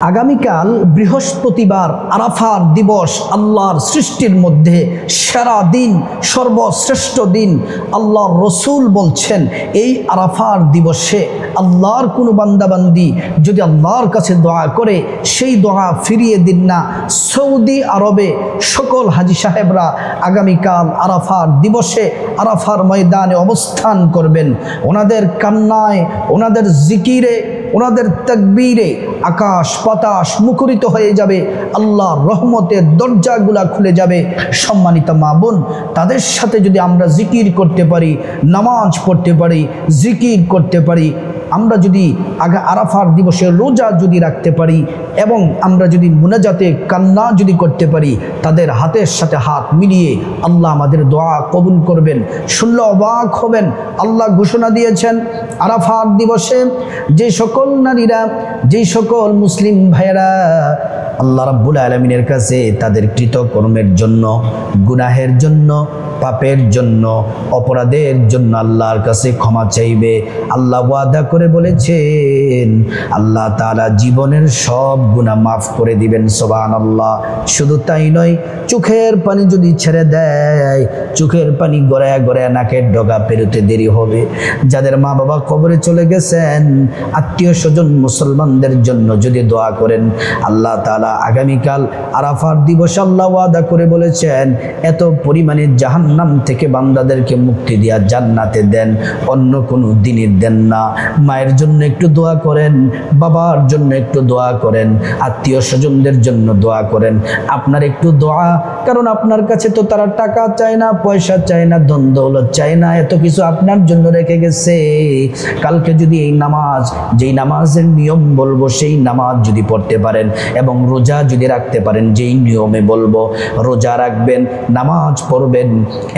আগামীকাল বৃহস্পতিবার আরাফার দিবস, আল্লাহর সৃষ্টির মধ্যে সেরা দিন, সর্বশ্রেষ্ঠ দিন। আল্লাহর রসুল বলছেন এই আরাফার দিবসে আল্লাহর কোনো বান্দাবান্দি যদি আল্লাহর কাছে দোয়া করে, সেই দোয়া ফিরিয়ে দিন না। সৌদি আরবে সকল হাজি সাহেবরা আগামীকাল আরাফার দিবসে আরাফার ময়দানে অবস্থান করবেন। ওনাদের কান্নায়, ওনাদের জিকিরে, ওনাদের তাকবীরে আকাশ বাতাস মুখরিত হয়ে যাবে, আল্লাহর রহমতের দরজাগুলা খুলে যাবে। সম্মানিত মা বোন, তাদের সাথে যদি আমরা জিকির করতে পারি, নামাজ পড়তে পারি, জিকির করতে পারি, আমরা যদি আরাফার দিবসে রোজা যদি রাখতে পারি এবং আমরা যদি মুনাজাতে কান্না যদি করতে পারি, তাদের হাতের সাথে হাত মিলিয়ে আল্লাহ আমাদের দোয়া কবুল করবেন। শুনলে অবাক হবেন, আল্লাহ ঘোষণা দিয়েছেন আরাফার দিবসে যে সকল নারীরা, যেই সকল মুসলিম ভাইয়েরা আল্লাহ রাব্বুল আলামিনের কাছে তাদের কৃতকর্মের জন্য, গুনাহের জন্য, পাপের জন্য, অপরাধের জন্য আল্লাহর কাছে ক্ষমা চাইবে, আল্লাহ ওয়াদা করে বলেছেন আল্লাহ তাআলা জীবনের সব গুনাহ মাফ করে দিবেন। সুবহানাল্লাহ। শুধু তাই নয়, চোখের পানি যদি ছেড়ে দেয়, চোখের পানি গড়ায় গড়ায় নাকের ডগা পেরোতে দেরি হবে। যাদের মা বাবা কবরে চলে গেছেন, আত্মীয় স্বজন মুসলমানদের জন্য যদি দোয়া করেন, আল্লাহ তাআলা আগামীকাল আরাফার দিবস আল্লাহ ওয়াদা করে বলেছেন এত পরিমাণে জাহান্নাম থেকে বান্দাদেরকে মুক্তি দিয়া জান্নাতে দেন, অন্য কোনো দিনে দেন না। মায়ের জন্য একটু দোয়া করেন, বাবার জন্য একটু দোয়া করেন, আত্মীয় স্বজনদের জন্য দোয়া করেন। আপনার একটু দোয়া, কারণ আপনার কাছে তো তারা টাকা চায় না, পয়সা চায় না, ধন দৌলত চায় না, এত কিছু আপনার জন্য রেখে গেছে। কালকে যদি এই নামাজ, যেই নামাজের নিয়ম বলবো সেই নামাজ যদি পড়তে পারেন এবং রোজা যদি রাখতে পারেন, যেই নিয়মে বলবো রোজা রাখবেন, নামাজ পড়বেন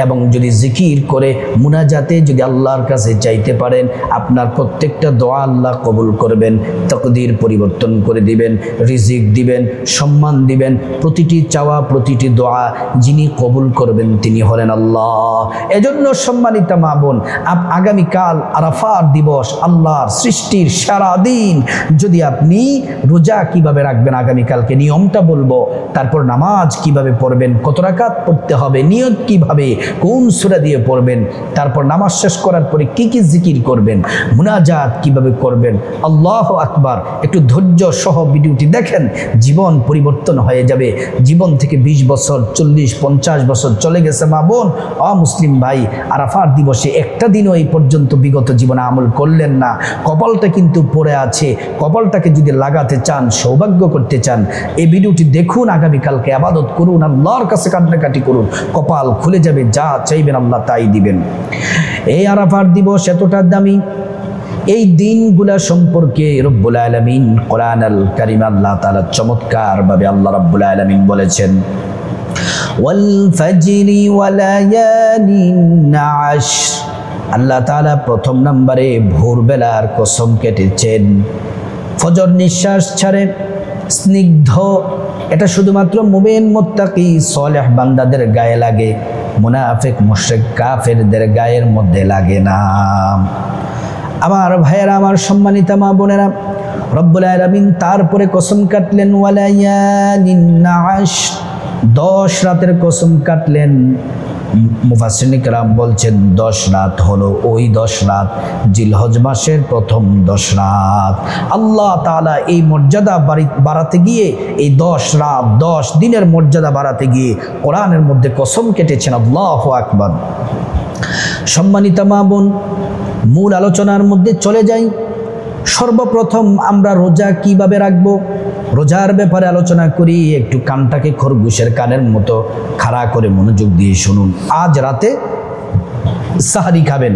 এবং যদি জিকির করে মুনাজাতে যদি আল্লাহর কাছে চাইতে পারেন, আপনার প্রত্যেকটা দোয়া আল্লাহ কবুল করবেন, তাকদীর পরিবর্তন করে দিবেন, রিজিক দিবেন, সম্মান দিবেন। প্রতিটি চাওয়া, প্রতিটি দোয়া যিনি কবুল করবেন তিনি হলেন আল্লাহ। এজন্য সম্মানিত মা বোন, আগামীকাল আরাফার দিবস, আল্লাহর সৃষ্টির সারা দিন যদি আপনি রোজা কিভাবে রাখবেন আগামীকালকে নিয়মটা বলবো, তারপর নামাজ কিভাবে পড়বেন, কত রাকাত পড়তে হবে, নিয়ত কিভাবে, কোন সূরা দিয়ে পড়বেন, তারপর নামাজ শেষ করার পরে কি কি জিকির করবেন, মুনাজাত কিভাবে করবেন। আল্লাহু আকবার। একটু ধৈর্য সহ ভিডিওটি দেখেন, জীবন পরিবর্তন হয়ে যাবে। জীবন থেকে 20 বছর, 40, 50 বছর চলে গেছে মা বোন, মুসলিম ভাই, আরাফার দিবসে একটা দিনও এই পর্যন্ত বিগত জীবনে আমল করলেন না। কপালটা কিন্তু পড়ে আছে। কপালটাকে যদি লাগাতে চান, সৌভাগ্য করতে চান, এই ভিডিওটি দেখুন, আগামীকালকে ইবাদত করুন, আল্লাহর কাছে কান্নাকাটি করুন, কপাল খুলে যাবে, যা চাইবেন আল্লাহ তাই দিবেন। এই আরাফার দিবস এতটা দামি, এই দিনগুলা সম্পর্কে রব্বুল আলামিন কোরআনুল কারীম আল্লাহ তাআলা চমৎকার ভাবে আল্লাহ রাব্বুল আলামিন বলেছেন, ওয়াল ফাজরি ওয়া লায়ালিন আশর। আল্লাহ তাআলা প্রথম নম্বরে ভোরবেলার কসম কেটেছেন। ফজর নিঃশ্বাস ছাড়ে, স্নিগ্ধ, এটা শুধুমাত্র মুমিন, মুত্তাকি, সালেহ বান্দাদের গায়ে লাগে, মুনাফিক, মুশরিক, কাফেরদের গায়ের মধ্যে লাগে না। আমার ভাইয়েরা, আমার সম্মানিত মা বোনেরা, রব্বুল আলামিন তারপরে কসম কাটলেন ওয়ালায়ালিন আশর, 10 রাতের কসম কাটলেন। মুফাসসিরিন কেরাম বলছেন 10 রাত হলো ওই 10 রাত, জিলহজ মাসের প্রথম 10 রাত। আল্লাহ তাআলা এই মর্যাদা বাড়াতে গিয়ে, এই 10 রাত 10 দিনের মর্যাদা বাড়াতে গিয়ে কোরআনের মধ্যে কসম কেটেছেন। আল্লাহু আকবার। সম্মানিত মা বোন, মূল আলোচনার মধ্যে চলে যাই। সর্বপ্রথম আমরা রোজা কিভাবে রাখবো, রোজার ব্যাপারে আলোচনা করি। একটু কানটাকে খরগোশের কানের মতো খাড়া করে মনোযোগ দিয়ে শুনুন। আজ রাতে সাহারি খাবেন,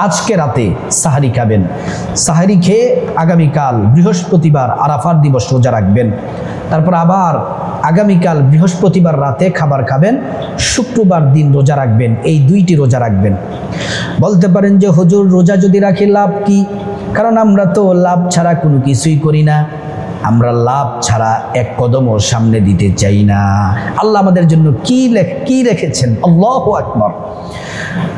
আজকে রাতে সাহারি খাবেন। সাহারি খেয়ে আগামীকাল বৃহস্পতিবার আরাফার দিবস রোজা রাখবেন। তারপর আবার আগামীকাল বৃহস্পতিবার রাতে খাবার খাবেন, শুক্রবার দিন রোজা রাখবেন। এই 2টি রোজা রাখবেন। বলতে পারেন যে হুজুর, রোজা যদি রাখি লাভ কি? কারণ আমরা তো লাভ ছাড়া কোনো কিছুই করি না। আমরা লাভ ছাড়া এক কদমও সামনে দিতে চাই না। আল্লাহ আমাদের জন্য কি রেখেছেন। আল্লাহু আকবার।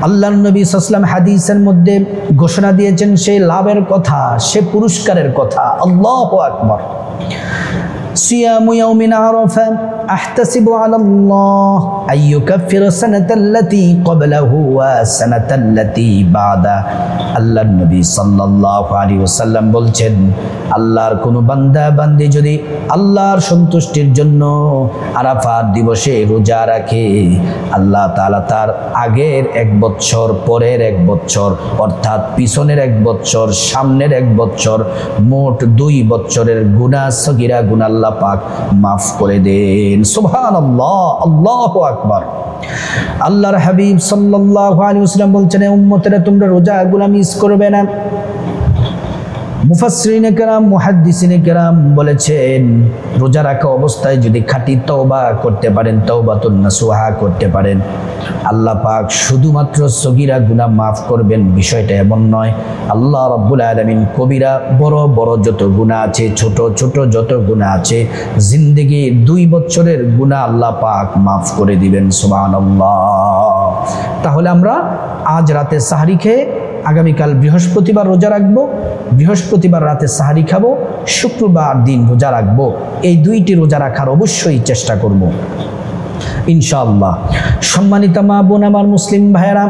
আল্লাহর নবী সাল্লাল্লাহু আলাইহি ওয়াসাল্লাম হাদিসের মধ্যে ঘোষণা দিয়েছেন সেই লাভের কথা, সে পুরস্কারের কথা। আল্লাহু আকবার। সিয়ামু ইয়াউমিন আরাফা আহতাসিবু আলাল্লাহ আইয়ুকাফিরা সানাতাল্লাতী ক্বাবলাহু ওয়া সানাতাল্লাতী বাদা। আল্লাহর নবী সাল্লাল্লাহু আলাইহি ওয়াসাল্লাম বলছেন, আল্লাহর কোনো বান্দা বান্দি যদি আল্লাহর সন্তুষ্টির জন্য আরাফাত দিবসে রোজা রাখে, আল্লাহ তাআলা তার আগের 1 বছর, পরের 1 বছর, অর্থাৎ পিছনের 1 বছর, সামনের 1 বছর, মোট 2 বছরের গুনাহ, সগীরা গুনাহ আল্লাহ পাক মাফ করে দেন। সুবহানাল্লাহ, আল্লাহু আকবার। আল্লাহর হাবিব সাল্লাল্লাহু আলাইহি ওয়াসাল্লাম বলছেন, উম্মতেরা তোমরা রোজাগুলো মিস করবে না। মুফাসসিরিনে কেরাম, মুহাদ্দিসিনে কেরাম বলেছেন, রোজা রাখা অবস্থায় যদি খাঁটি তওবা করতে পারেন, তওবাতুন নাসুহা করতে পারেন, আল্লাহ পাক শুধুমাত্র সগীরা গুনাহ মাফ করবেন বিষয়টা এমন নয়। আল্লাহ রাব্বুল আলামিন কবিরা, বড় বড় যত গুনাহ আছে, ছোট ছোট যত গুনাহ আছে, জিন্দেগির 2 বছরের গুনাহ আল্লাহ পাক মাফ করে দিবেন। সুবহানাল্লাহ। তাহলে আমরা আজ রাতে সাহরি খেয়ে আগামীকাল বৃহস্পতিবার রোজা রাখবো, বৃহস্পতিবার রাতে সাহরি খাবো, শুক্রবার দিন রোজা রাখবো। এই 2টি রোজা রাখার অবশ্যই চেষ্টা করব ইনশাআল্লাহ। সম্মানিত মা বোন, আমার মুসলিম ভাইয়েরা,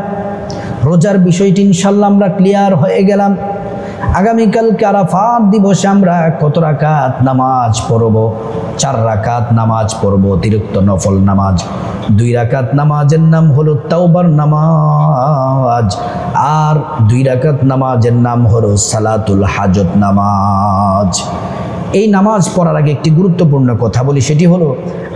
রোজার বিষয়টি ইনশাআল্লাহ আমরা ক্লিয়ার হয়ে গেলাম। আগামীকালকে আরাফাত দিবসে আমরা কত রাকাত নামাজ পড়ব? 4 রাকাত নামাজ পড়ব, অতিরিক্ত নফল নামাজ। 2 রাকাত নামাজের নাম হলো তাওবার নামাজ, আর 2 রাকাত নামাজের নাম হলো সালাতুল হাজত নামাজ। এই নামাজ পড়ার আগে একটি গুরুত্বপূর্ণ কথা বলি, সেটি হলো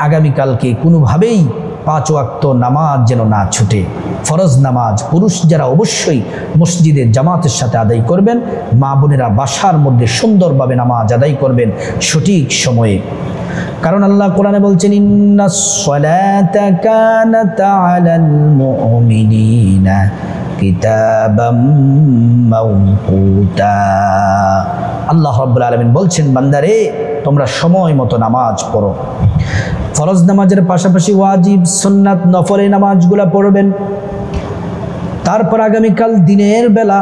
আগামীকালকে কোনোভাবেই 5 ওয়াক্ত নামাজ যেন না ছুটে। ফরজ নামাজ পুরুষ যারা অবশ্যই মসজিদে জামাতের সাথে আদায় করবেন, মা বোনেরা বাসার মধ্যে সুন্দরভাবে নামাজ আদায় করবেন সঠিক সময়ে। কারণ আল্লাহ কোরআনে বলছেন, ইন্নাস সালাতা কানাত আলাল মুমিনিনা কিতাবাম মাওকুতা। আল্লাহ রাব্বুল আলামিন বলছেন, বান্দারে তোমরা সময় মতো নামাজ পড়ো। ফরজ নামাজের পাশাপাশি ওয়াজিব, সুন্নাত, নফল নামাজগুলো পড়বেন। তারপর আগামীকাল দিনের বেলা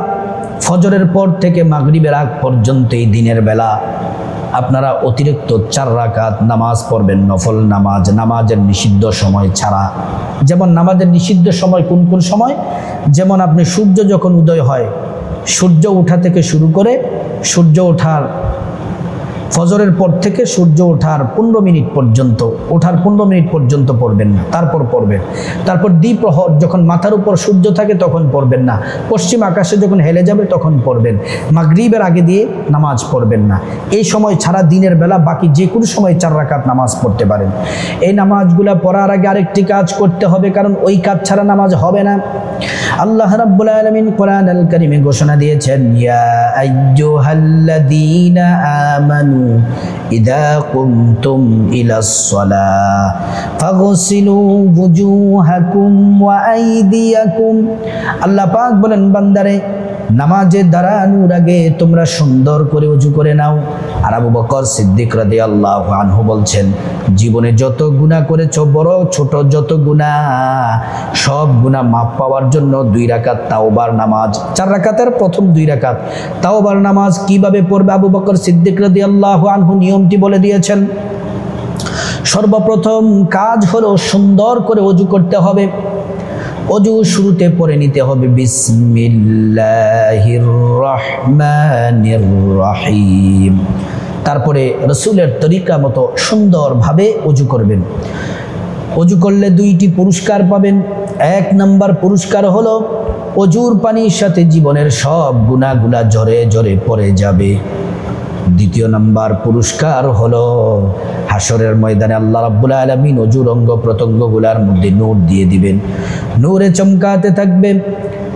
ফজরের পর থেকে মাগরিবের আগ পর্যন্ত এই দিনের বেলা আপনারা অতিরিক্ত 4 রাকাত নামাজ পড়বেন, নফল নামাজ, নামাজের নিষিদ্ধ সময় ছাড়া। যেমন নামাজের নিষিদ্ধ সময় কোন কোন সময়? যেমন আপনি সূর্য যখন উদয় হয়, সূর্য ওঠা থেকে শুরু করে সূর্য ওঠার ফজরের পর থেকে সূর্য ওঠার 15 মিনিট পর্যন্ত, ওঠার 15 মিনিট পর্যন্ত পড়বেন না, তারপর পড়বেন। তারপর দ্বিপ্রহর যখন মাথার উপর সূর্য থাকে তখন পড়বেন না, পশ্চিম আকাশে যখন হেলে যাবে তখন পড়বেন। মাগরিবের আগে দিয়ে নামাজ পড়বেন না। এই সময় ছাড়া দিনের বেলা বাকি যে কোনো সময় 4 রাকাত নামাজ পড়তে পারেন। এই নামাজগুলো পড়ার আগে আরেকটি কাজ করতে হবে, কারণ ওই কাজ ছাড়া নামাজ হবে না। আল্লাহ রাব্বুল আলামিন কোরআনুল কারীমে ঘোষণা দিয়েছেন, ইয়া আইয়ুহাল্লাযীনা আমানু ইযা কুমতুম ইলাস সালাহ ফাগসিলু ওয়ুজুহাকুম ওয়া আইদিয়াকুম। আল্লাহ পাক বলেন, বান্দারে নামাজে দাঁড়ানোর আগে তোমরা সুন্দর করে ওযু করে নাও। আর আবু বকর সিদ্দিক রাদিয়াল্লাহু আনহু বলছেন, জীবনে যত গুনাহ করেছো, বড় ছোট যত গুনাহ, সব গুনাহ মাফ পাওয়ার জন্য 2 রাকাত তাওবার নামাজ, 4 রাকাতের প্রথম 2 রাকাত তাওবার নামাজ কিভাবে পড়বে আবু বকর সিদ্দিক রাদিয়াল্লাহু আনহু নিয়মটি বলে দিয়েছেন। সর্বপ্রথম কাজ হলো সুন্দর করে ওযু করতে হবে। ওযু শুরুতে পড়ে নিতে হবে বিসমিল্লাহির রহমানির রহিম। তারপরে রাসূলের তরিকা মতো সুন্দরভাবে ওযু করবেন। ওযু করলে 2টি পুরস্কার পাবেন। 1 নম্বর পুরস্কার হলো ওযুর পানির সাথে জীবনের সব গুনাহগুলা ঝরে ঝরে পড়ে যাবে। 2য় নম্বর পুরস্কার হলো হাসরের ময়দানে আল্লাহ রাব্বুল আলামিন ওযুর অঙ্গ প্রত্যঙ্গগুলোর মধ্যে নূর দিয়ে দিবেন, নূরে চমকাতে থাকবে।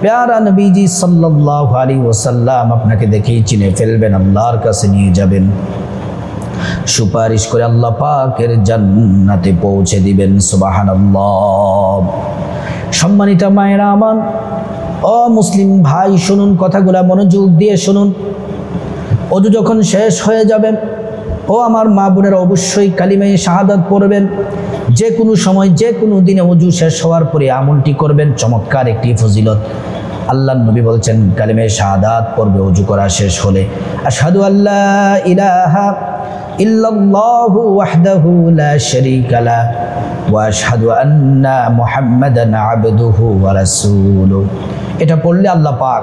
প্যারা নবীজি সাল্লাল্লাহু আলাইহি ওয়াসাল্লাম আপনাকে দেখেই চিনে ফেলবেন, আল্লাহর কাছে নিয়ে যাবেন, সুপারিশ করে আল্লাহ পাকের জান্নাতে পৌঁছে দিবেন। সুবহানাল্লাহ। সম্মানিত মায়েরা আমার, ও মুসলিম ভাই, শুনুন কথাগুলা, মনোযোগ দিয়ে শুনুন। ওযু যখন শেষ হয়ে যাবে, ও আমার মা বোনেরা অবশ্যই কালিমায়ে শাহাদাত পড়বেন। যে কোনো সময় যে কোনো দিনে ওযু শেষ হওয়ার পরে আমলটি করবেন, চমৎকার একটি ফজিলত। আল্লাহর নবী বলছেন, কালিমায়ে শাহাদাত পড়বে ওযু করা শেষ হলে, আশহাদু আল্লা ইলাহা ইল্লাল্লাহু ওয়াহদাহু লা শারীকা লাহ ওয়া আশহাদু আন্না মুহাম্মাদান আবদুহু ওয়া রাসূলুহু। এটা পড়লে আল্লাহ পাক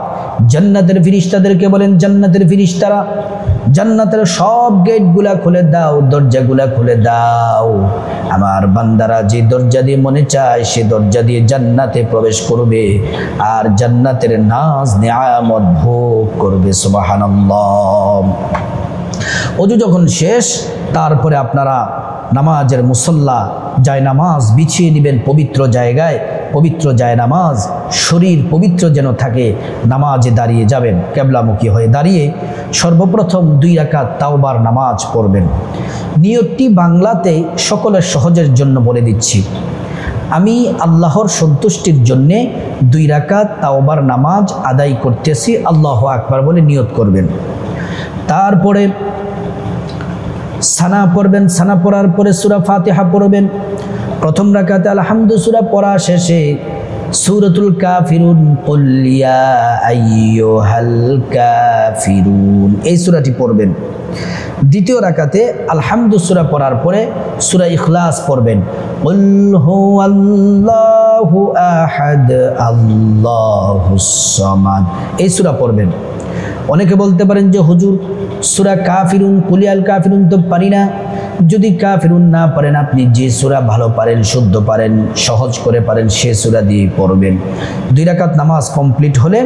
জান্নাতের ফেরেশতাদেরকে বলেন, জান্নাতের ফেরেশতারা জান্নাতের সব গেটগুলা খুলে দাও, দরজাগুলা খুলে দাও। আমার বান্দারা যে দরজা দিয়ে মনে চায় সে দরজা দিয়ে জান্নাতে প্রবেশ করবে আর জান্নাতের নাজ নিয়ামত ভোগ করবে। সুবহানাল্লাহ। ওযু যখন শেষ, তারপরে আপনারা নামাজের মুসল্লা জায়নামাজ বিছিয়ে নেবেন পবিত্র জায়গায়, পবিত্র জায়নামাজ, শরীর পবিত্র যেন থাকে। নামাজে দাঁড়িয়ে যাবেন, কেবলামুখী হয়ে দাঁড়িয়ে সর্বপ্রথম 2 রাকাত তাওবার নামাজ পড়বেন। নিয়তটি বাংলাতে সকলের সহজের জন্য বলে দিচ্ছি। আমি আল্লাহর সন্তুষ্টির জন্যে 2 রাকাত তাওবার নামাজ আদায় করতেছি, আল্লাহু আকবার বলে নিয়ত করবেন। তারপরে সানা পড়বেন, সানা পড়ার পরে সূরা ফাতিহা পড়বেন। প্রথম রাকাতে আলহামদু সূরা পড়া শেষে সূরাতুল কাফিরুন কুল ইয়া আইয়ুহাল কাফিরুন এই সূরাটি পড়বেন। দ্বিতীয় রাকাতে আলহামদু সূরা পড়ার পরে সূরা ইখলাস পড়বেন। কুল হুয়াল্লাহু আহাদ আল্লাহুস সামাদ এই সূরা পড়বেন। অনেকে বলতে পারেন যে হুজুর সূরা কাফিরুন কুলিয়াল কাফিরুন তো পারি না। যদি কাফিরুন না পারেন, আপনি যে সূরা ভালো পারেন, শুদ্ধ পারেন, সহজ করে পারেন সে সূরা দিয়ে পড়বেন। 2 রাকাত নামাজ কমপ্লিট হলে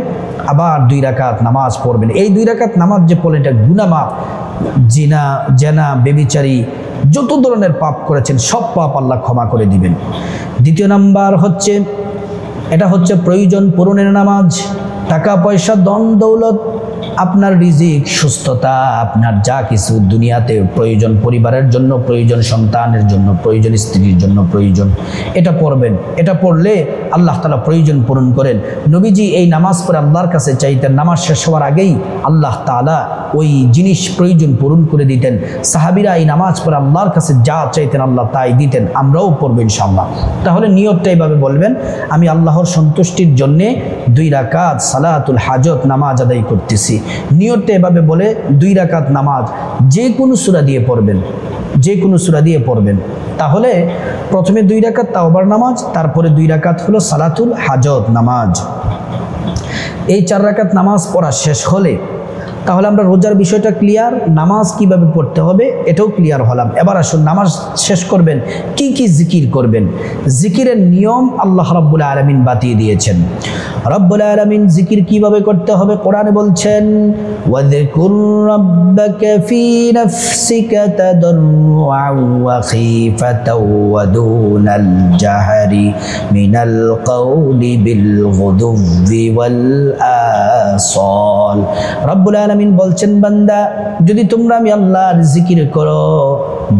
আবার 2 রাকাত নামাজ পড়বেন। এই 2 রাকাত নামাজ যে পড়লেন এটা গুনাহ মাফ। জিনা, জেনা, বেবিচারী যত ধরনের পাপ করেছেন সব পাপ আল্লাহ ক্ষমা করে দিবেন। দ্বিতীয় নাম্বার হচ্ছে এটা হচ্ছে প্রয়োজন পূরণের নামাজ। টাকা পয়সা, ধন দৌলত, আপনার রিজিক, সুস্থতা, আপনার যা কিছু দুনিয়াতে প্রয়োজন, পরিবারের জন্য প্রয়োজন, সন্তানের জন্য প্রয়োজন, স্ত্রীর জন্য প্রয়োজন, এটা পড়বেন। এটা পড়লে আল্লাহ তাআলা প্রয়োজন পূরণ করেন। নবীজি এই নামাজ পড়ে আল্লাহর কাছে চাইতেন, নামাজ শেষ হওয়ার আগেই আল্লাহ তাআলা ওই জিনিস প্রয়োজন পূরণ করে দিতেন। সাহাবীরা এই নামাজ পড়ে আল্লাহর কাছে যা চাইতেন আল্লাহ তাই দিতেন। আমরাও পড়ব ইনশাআল্লাহ। তাহলে নিয়তটা এইভাবে বলবেন, আমি আল্লাহর সন্তুষ্টির জন্যে 2 রাকাত সালাতুল হাজত নামাজ আদায় করতেছি। নিয়তটা এভাবে বলে 2 রাকাত নামাজ যে কোনো সূরা দিয়ে পড়বেন, যে কোনো সূরা দিয়ে পড়বেন। তাহলে প্রথমে 2 রাকাত তাওবার নামাজ, তারপরে 2 রাকাত হলো সালাতুল হাজত নামাজ। এই 4 রাকাত নামাজ পড়া শেষ হলে তাহলে আমরা রোজার বিষয়টা ক্লিয়ার, নামাজ কিভাবে পড়তে হবে এটাও ক্লিয়ার হলাম। এবার আসুন নামাজ শেষ করবেন কি কি জিকির করবেন। জিকিরের নিয়ম আল্লাহ রাব্বুল আলামিন বাতিয়ে দিয়েছেন। রব্বুল আলামিন জিকির কিভাবে করতে হবে কোরআনে বলছেন, ওয়াযকুর রাব্বাকা ফি নাফসিকা তাদাররুআন ওয়া খীফাতাও ওয়া দুনাল জাহরি মিনাল কওলি বিল গুদুব্বি ওয়াল আসাল। রব্বুল আলামিন বলছেন, বান্দা যদি তোমরা আমি আল্লাহর জিকির করো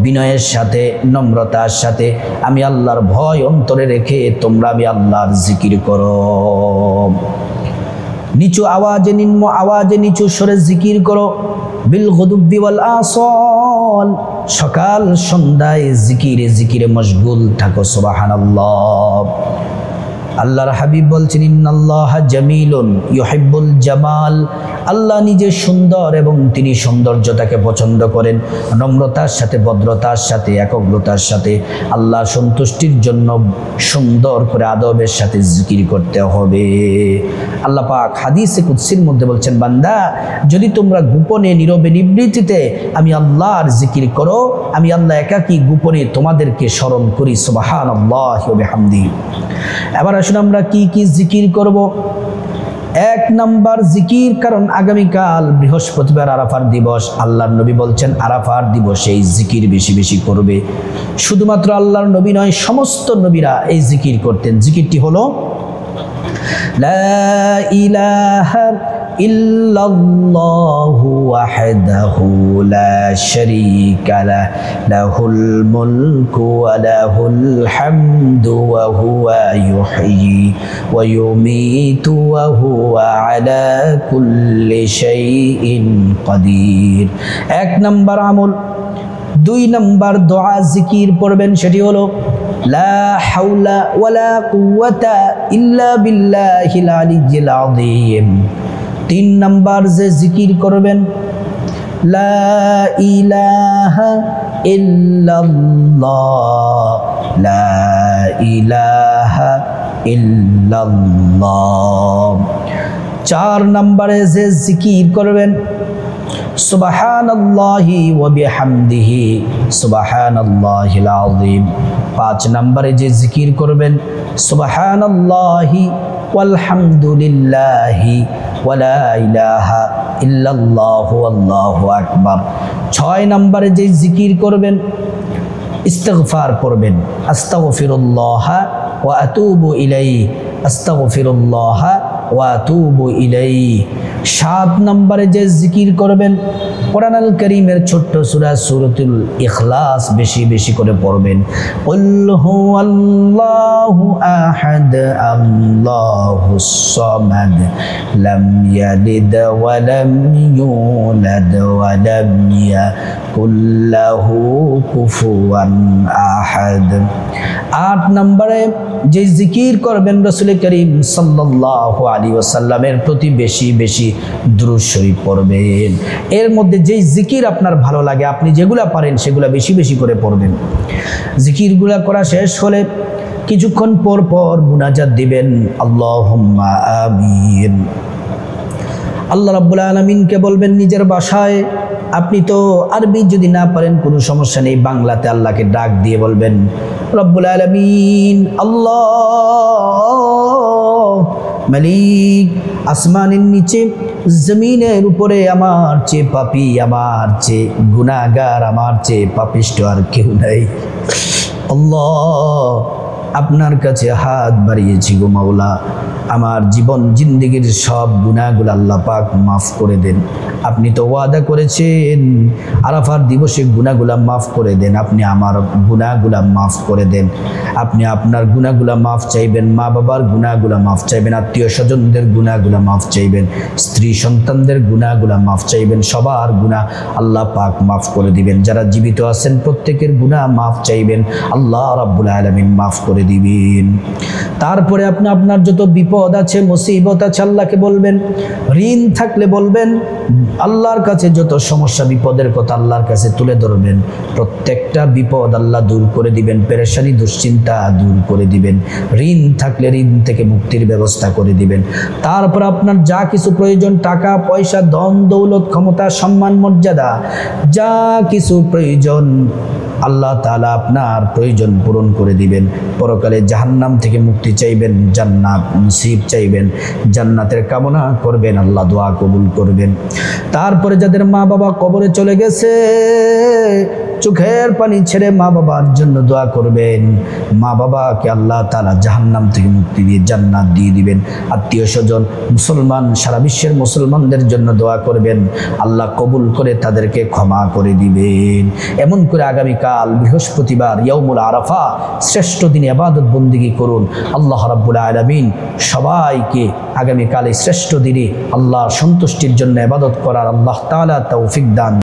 বিনয়ের সাথে, নম্রতার সাথে, আমি আল্লাহর ভয় অন্তরে রেখে তোমরা আমি আল্লাহর জিকির করো, নিচু আওয়াজে, নিম্ন আওয়াজে, নিচু স্বরে জিকির করো, বিল গুদুব্বি ওয়াল আসাল, সকাল সন্ধ্যায় জিকিরে জিকিরে মশগুল থাকো। সুবহানাল্লাহ। আল্লাহর হাবিব বলছেন, ইন্নাল্লাহা জামিলুন ইউহিব্বুল জামাল। আল্লাহ নিজে সুন্দর এবং তিনি সৌন্দর্যতাকে পছন্দ করেন। নম্রতার সাথে, ভদ্রতার সাথে, একগ্রতার সাথে আল্লাহ সন্তুষ্টির জন্য সুন্দর করে আদবের সাথে জিকির করতে হবে। আল্লাহ পাক হাদিসে কুদসির মধ্যে বলছেন, বান্দা যদি তোমরা গোপনে, নীরবে, নিবৃত্তিতে আমি আল্লাহর জিকির করো, আমি আল্লাহ একাকী গোপনে তোমাদেরকে স্মরণ করি। সুবহানাল্লাহি ওয়া বিহামদিহি। এবার আসুন আমরা কি কি জিকির করব। 1 নাম্বার জিকির, কারণ আগামীকাল বৃহস্পতিবার আরাফার দিবস। আল্লাহর নবী বলছেন আরাফার দিবসে এই জিকির বেশি বেশি করবে। শুধুমাত্র আল্লাহর নবী নয়, সমস্ত নবীরা এই জিকির করতেন। জিকিরটি হলো লা ইলাহা ইল্লাল্লাহু ওয়াহদাহু লা শারীকা লাহ, লাহুল মুলকু ওয়া লাহুল হামদু ওয়া হুয়া ইউহয়ী ওয়া ইউমীতু ওয়া হুয়া আলা কুল্লি শাইইন কাদির। 1 নাম্বার আমল। 2 নাম্বার দোয়া জিকির পড়বেন, সেটি হলো লা হাওলা ওয়ালা কুওয়াতা ইল্লা বিল্লাহিল আলিয়্যিল আযীম। 3 নাম্বার যে জিকির করবেন, লা ইলাহা ইল্লাল্লাহ, লা ইলাহা ইল্লাল্লাহ। 4 নম্বরে যে জিকির করবেন সুবহানাল্লাহি ওয়া বিহামদিহি সুবহানাল্লাহিল আযীম। 5 নম্বরে যে জিকির করবেন সুবহানাল্লাহি ওয়ালহামদুলিল্লাহি ওয়া লা ইলাহা ইল্লাল্লাহু আল্লাহু আকবার। 6 নম্বরে যে জিকির করবেন ইস্তিগফার করবেন, আস্তাগফিরুল্লাহ ওয়া আতুবু ইলাইহি, আস্তাগফিরুল্লাহ ওয়া আতুবু ইলাইহি। 7 নম্বরে যে জিকির করবেন কোরআন আল কারীমের ছোট্ট সূরা সূরাতুল ইখলাস বেশি বেশি করে পড়বেন। কুল হুয়াল্লাহু আহাদ আল্লাহুস সামাদ লাম ইয়ালিদ ওয়া লাম ইউলাদ ওয়া লাম ইয়াকুল লাহু কুফুয়ান আহাদ। 8 নম্বরে যে জিকির করবেন রাসূল করিম সাল্লাল্লাহু আলাইহি ওয়াসাল্লামের প্রতি বেশি বেশি দুরূদ শরীফ পড়বেন। এর মধ্যে যেই জিকির আপনার ভালো লাগে, আপনি যেগুলা পারেন সেগুলা বেশি বেশি করে পড়বেন। জিকিরগুলা করা শেষ হলে কিছুক্ষণ পর পর মুনাজাত দিবেন, আল্লাহুম্মা আমিন। আল্লাহ রাব্বুল আলামিনকে বলবেন নিজের ভাষায়, আপনি তো আরবি যদি না পারেন কোনো সমস্যা নেই, বাংলাতে আল্লাহকে ডাক দিয়ে বলবেন রব্বুল আলামিন আল্লাহ মালিক, আসমানের নিচে জমিনের উপরে আমার চেয়ে পাপী, আমার চেয়ে গুনাহগার, আমার চেয়ে পাপিষ্ট আর কেউ নাই। আল্লাহ আপনার কাছে হাত বাড়িয়েছি গো মাওলা, আমার জীবন জিন্দেগির সব গুনাহগুলো আল্লাহ পাক মাফ করে দেন। আপনি তো ওয়াদা করেছেন আরাফার দিবসে গুনাহগুলা মাফ করে দেন, আপনি আমার গুনাহগুলা মাফ করে দেন। আপনি আপনার গুনাহগুলা মাফ চাইবেন, মা বাবার গুনাহগুলা মাফ চাইবেন, আত্মীয় স্বজনদের গুনাহগুলা মাফ চাইবেন, স্ত্রী সন্তানদের গুনাহগুলা মাফ চাইবেন, সবার গুনাহ আল্লাহ পাক মাফ করে দিবেন। যারা জীবিত আছেন প্রত্যেকের গুনাহ মাফ চাইবেন, আল্লাহ রাব্বুল আলামিন মাফ করে দিবেন। তারপরে আপনি আপনার যত বিপদ আছে মুসিবত আছে আল্লাহকে বলবেন, ঋণ থাকলে বলবেন, আল্লাহর কাছে যত সমস্যা বিপদের কথা আল্লাহর কাছে তুলে ধরবেন, প্রত্যেকটা বিপদ আল্লাহ দূর করে দিবেন, পেরেশানি দুশ্চিন্তা দূর করে দিবেন। ঋণ থাকলে ঋণ থেকে মুক্তির ব্যবস্থা করে দিবেন। তারপর আপনার যা কিছু প্রয়োজন, টাকা পয়সা ধন দৌলত ক্ষমতা সম্মান মর্যাদা যা কিছু প্রয়োজন আল্লাহ তাআলা আপনার প্রয়োজন পূরণ করে দিবেন। পরকালে জাহান্নাম থেকে মুক্তি চাইবেন, জান্নাত নসিব চাইবেন, জান্নাতের কামনা করবেন, আল্লাহ দোয়া কবুল করবেন। তারপরে যাদের মা বাবা কবরে চলে গেছে, চোখের পানি ছেড়ে মা বাবার জন্য দোয়া করবেন, মা বাবাকে আল্লাহ তাআলা জাহান্নাম থেকে মুক্তি দিয়ে জান্নাত দিয়ে দিবেন। আত্মীয় স্বজন মুসলমান, সারা বিশ্বের মুসলমানদের জন্য দোয়া করবেন, আল্লাহ কবুল করে তাদেরকে ক্ষমা করে দিবেন। এমন করে আগামীকাল বৃহস্পতিবার ইয়াউমুল আরাফা শ্রেষ্ঠ দিনে ইবাদত বন্দেগী করুন। আল্লাহ রাব্বুল আলামিন সবাইকে আগামীকাল এই শ্রেষ্ঠ দিনে আল্লাহর সন্তুষ্টির জন্য ইবাদত করার আল্লাহ তাআলা তৌফিক দান